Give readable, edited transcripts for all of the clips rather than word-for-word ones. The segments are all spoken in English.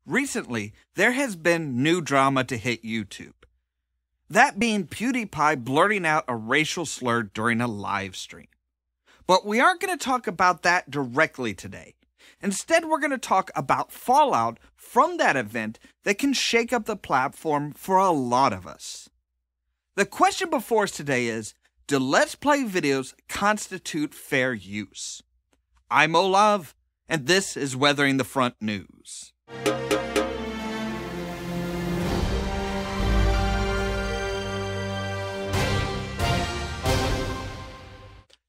Recently, there has been new drama to hit YouTube. That being PewDiePie blurting out a racial slur during a live stream. But we aren't going to talk about that directly today. Instead, we're going to talk about fallout from that event that can shake up the platform for a lot of us. The question before us today is, do Let's Play videos constitute fair use? I'm Ollamh, and this is Weathering the Front News.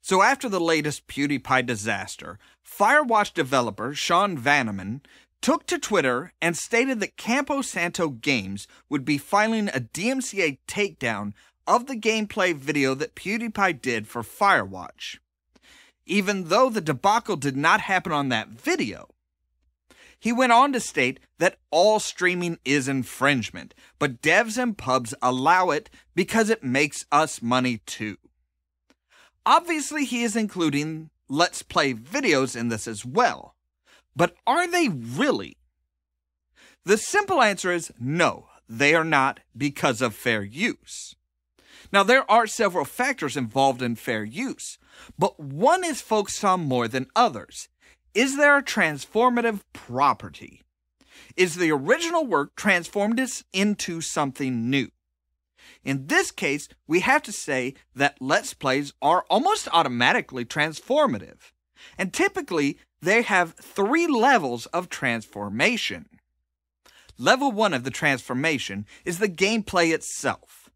So after the latest PewDiePie disaster, Firewatch developer Sean Vanneman took to Twitter and stated that Campo Santo Games would be filing a DMCA takedown of the gameplay video that PewDiePie did for Firewatch. Even though the debacle did not happen on that video, he went on to state that all streaming is infringement, but devs and pubs allow it because it makes us money too. Obviously, he is including Let's Play videos in this as well. But are they really? The simple answer is no, they are not because of fair use. Now, there are several factors involved in fair use, but one is focused on more than others. Is there a transformative property? Is the original work transformed into something new? In this case, we have to say that Let's Plays are almost automatically transformative, and typically they have 3 levels of transformation. Level 1 of the transformation is the gameplay itself.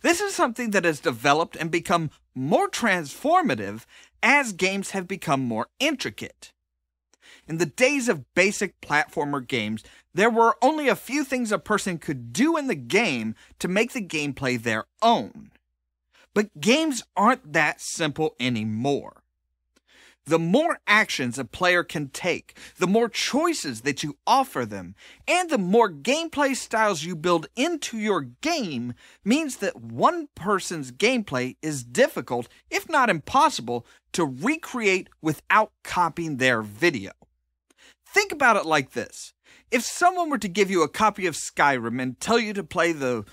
This is something that has developed and become more transformative as games have become more intricate. In the days of basic platformer games, there were only a few things a person could do in the game to make the gameplay their own. But games aren't that simple anymore. The more actions a player can take, the more choices that you offer them, and the more gameplay styles you build into your game means that one person's gameplay is difficult, if not impossible, to recreate without copying their video. Think about it like this. If someone were to give you a copy of Skyrim and tell you to play the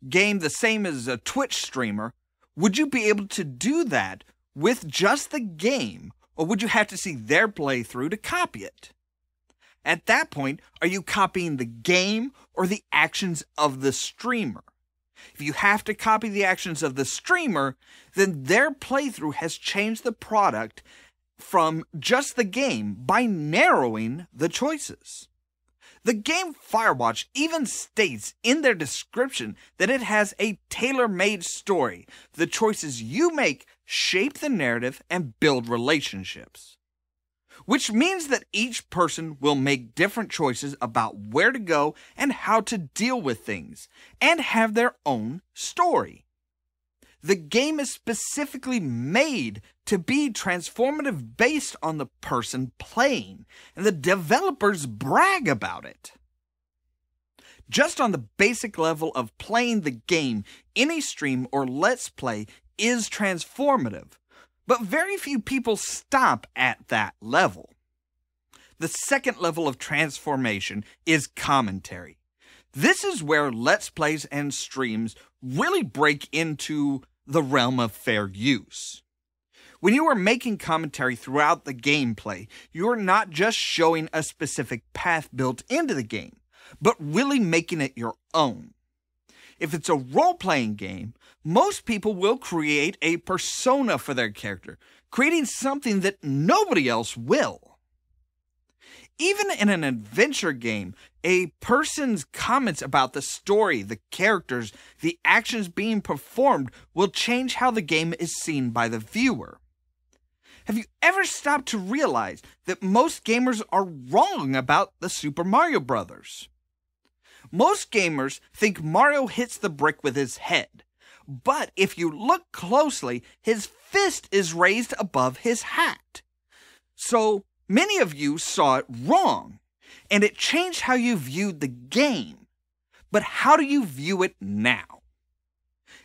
game the same as a Twitch streamer, would you be able to do that with just the game, or would you have to see their playthrough to copy it? At that point, are you copying the game or the actions of the streamer? If you have to copy the actions of the streamer, then their playthrough has changed the product from just the game by narrowing the choices. The game Firewatch even states in their description that it has a tailor-made story. The choices you make shape the narrative and build relationships. Which means that each person will make different choices about where to go and how to deal with things, and have their own story. The game is specifically made to be transformative based on the person playing, and the developers brag about it. Just on the basic level of playing the game, any stream or Let's Play is transformative, but very few people stop at that level. The second level of transformation is commentary. This is where Let's Plays and streams really break into the realm of fair use. When you are making commentary throughout the gameplay, you are not just showing a specific path built into the game, but really making it your own. If it's a role-playing game, most people will create a persona for their character, creating something that nobody else will. Even in an adventure game, a person's comments about the story, the characters, the actions being performed will change how the game is seen by the viewer. Have you ever stopped to realize that most gamers are wrong about the Super Mario Bros.? Most gamers think Mario hits the brick with his head, but if you look closely, his fist is raised above his hat. So, many of you saw it wrong, and it changed how you viewed the game. But how do you view it now?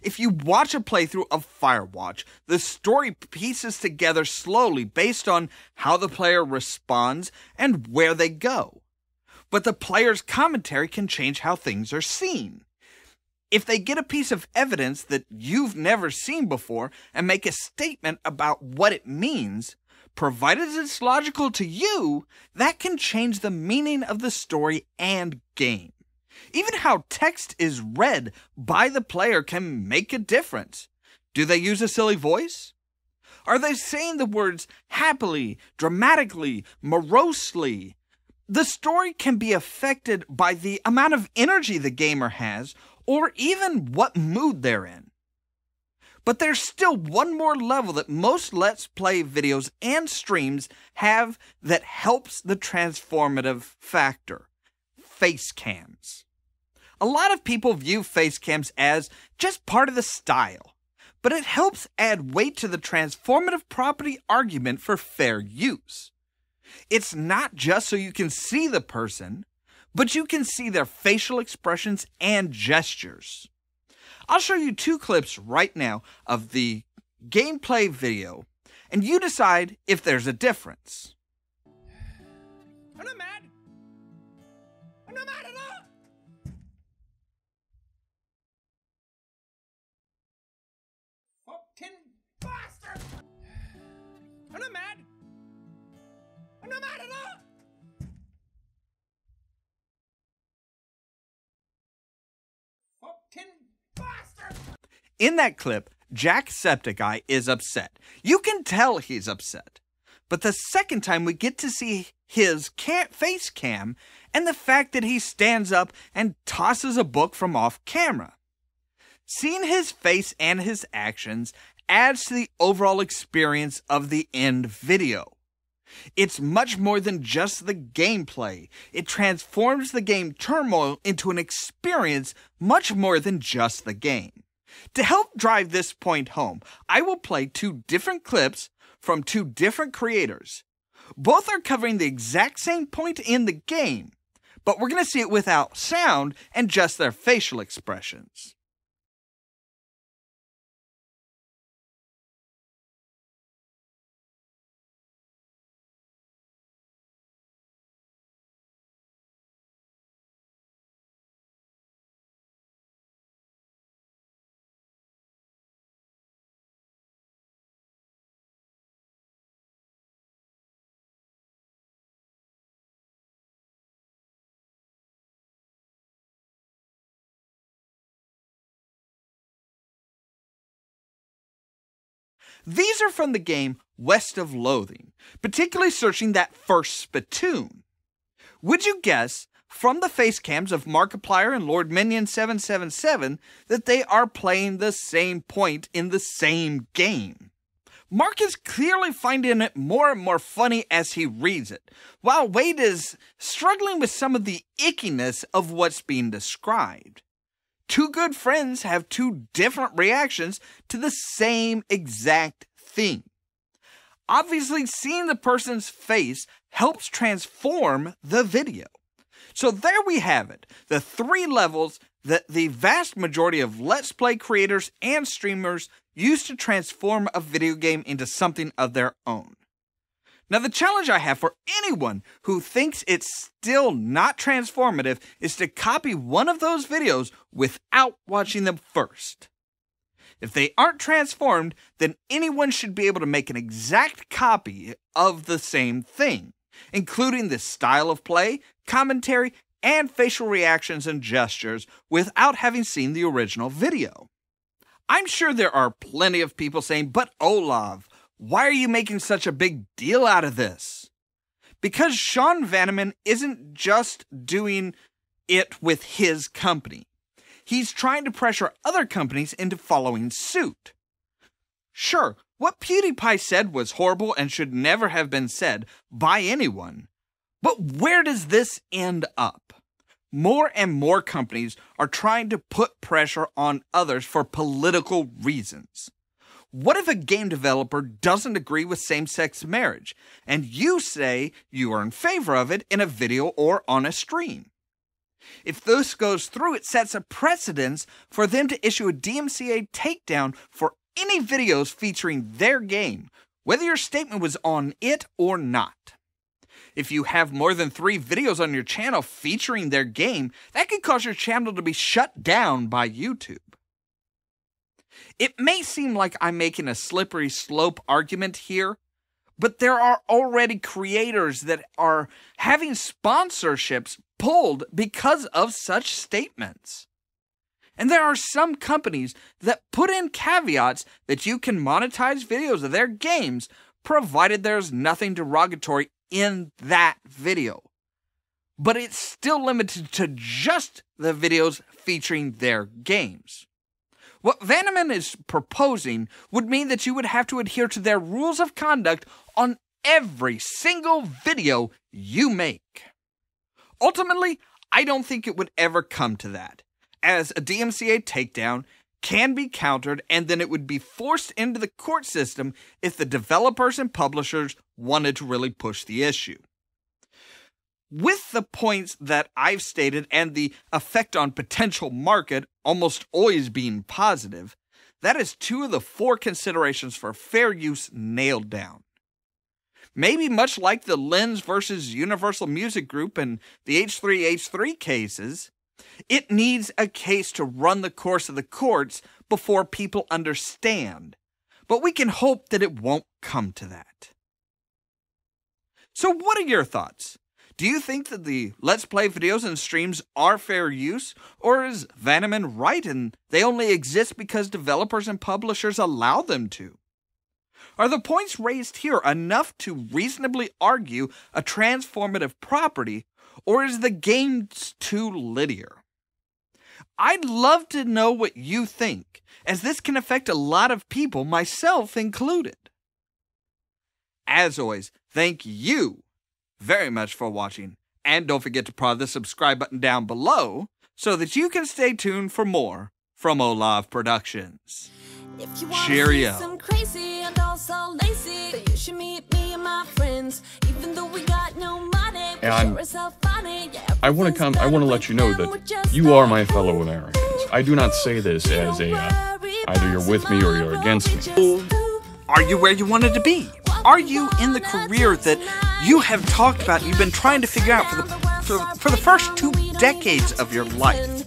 If you watch a playthrough of Firewatch, the story pieces together slowly based on how the player responds and where they go. but the player's commentary can change how things are seen. If they get a piece of evidence that you've never seen before and make a statement about what it means, provided it's logical to you, that can change the meaning of the story and game. Even how text is read by the player can make a difference. Do they use a silly voice? Are they saying the words happily, dramatically, morosely? The story can be affected by the amount of energy the gamer has, or even what mood they're in. But there's still one more level that most Let's Play videos and streams have that helps the transformative factor: face cams. A lot of people view face cams as just part of the style, but it helps add weight to the transformative property argument for fair use. It's not just so you can see the person, but you can see their facial expressions and gestures. I'll show you 2 clips right now of the gameplay video, and you decide if there's a difference. I'm not mad. I'm not mad at all. Fucking bastard. I'm not mad. I'm not mad at all. Fucking bastard. In that clip, Jacksepticeye is upset. You can tell he's upset. But the second time we get to see his face cam and the fact that he stands up and tosses a book from off camera. Seeing his face and his actions adds to the overall experience of the end video. It's much more than just the gameplay. It transforms the game turmoil into an experience much more than just the game. To help drive this point home, I will play 2 different clips from 2 different creators. Both are covering the exact same point in the game, but we're going to see it without sound and just their facial expressions. These are from the game West of Loathing, particularly searching that first spittoon. Would you guess, from the face cams of Markiplier and Lord Minion 777, that they are playing the same point in the same game? Mark is clearly finding it more and more funny as he reads it, while Wade is struggling with some of the ickiness of what's being described. 2 good friends have 2 different reactions to the same exact thing. Obviously, seeing the person's face helps transform the video. So there we have it, the 3 levels that the vast majority of Let's Play creators and streamers use to transform a video game into something of their own. Now, the challenge I have for anyone who thinks it's still not transformative is to copy one of those videos without watching them first. If they aren't transformed, then anyone should be able to make an exact copy of the same thing, including the style of play, commentary, and facial reactions and gestures without having seen the original video. I'm sure there are plenty of people saying, "But Ollamh, why are you making such a big deal out of this?" Because Sean Vanneman isn't just doing it with his company. He's trying to pressure other companies into following suit. Sure, what PewDiePie said was horrible and should never have been said by anyone. But where does this end up? More and more companies are trying to put pressure on others for political reasons. What if a game developer doesn't agree with same-sex marriage, and you say you are in favor of it in a video or on a stream? If this goes through, it sets a precedence for them to issue a DMCA takedown for any videos featuring their game, whether your statement was on it or not. If you have more than 3 videos on your channel featuring their game, that could cause your channel to be shut down by YouTube. It may seem like I'm making a slippery slope argument here, but there are already creators that are having sponsorships pulled because of such statements. And there are some companies that put in caveats that you can monetize videos of their games provided there's nothing derogatory in that video. But it's still limited to just the videos featuring their games. What Vanneman is proposing would mean that you would have to adhere to their rules of conduct on every single video you make. Ultimately, I don't think it would ever come to that, as a DMCA takedown can be countered and then it would be forced into the court system if the developers and publishers wanted to really push the issue. With the points that I've stated and the effect on potential market almost always being positive, that is 2 of the 4 considerations for fair use nailed down. Maybe much like the Lens versus Universal Music Group and the H3H3 cases, it needs a case to run the course of the courts before people understand, but we can hope that it won't come to that. So what are your thoughts? Do you think that the Let's Play videos and streams are fair use, or is Vanneman right and they only exist because developers and publishers allow them to? Are the points raised here enough to reasonably argue a transformative property, or is the game too linear? I'd love to know what you think, as this can affect a lot of people, myself included. As always, thank you very much for watching, and don't forget to prod the subscribe button down below so that you can stay tuned for more from Ollamh Productions. If you want Cheerio. some crazy and also lazy, then you should meet me and my friends. Even though we got no money, we And sure as hell funny. Yeah, I want to let you know that you are my fellow Americans. I do not say this as a either you're with me or you're against me. Are you where you wanted to be? Are you in the career that you have talked about, you've been trying to figure out for the first 2 decades of your life?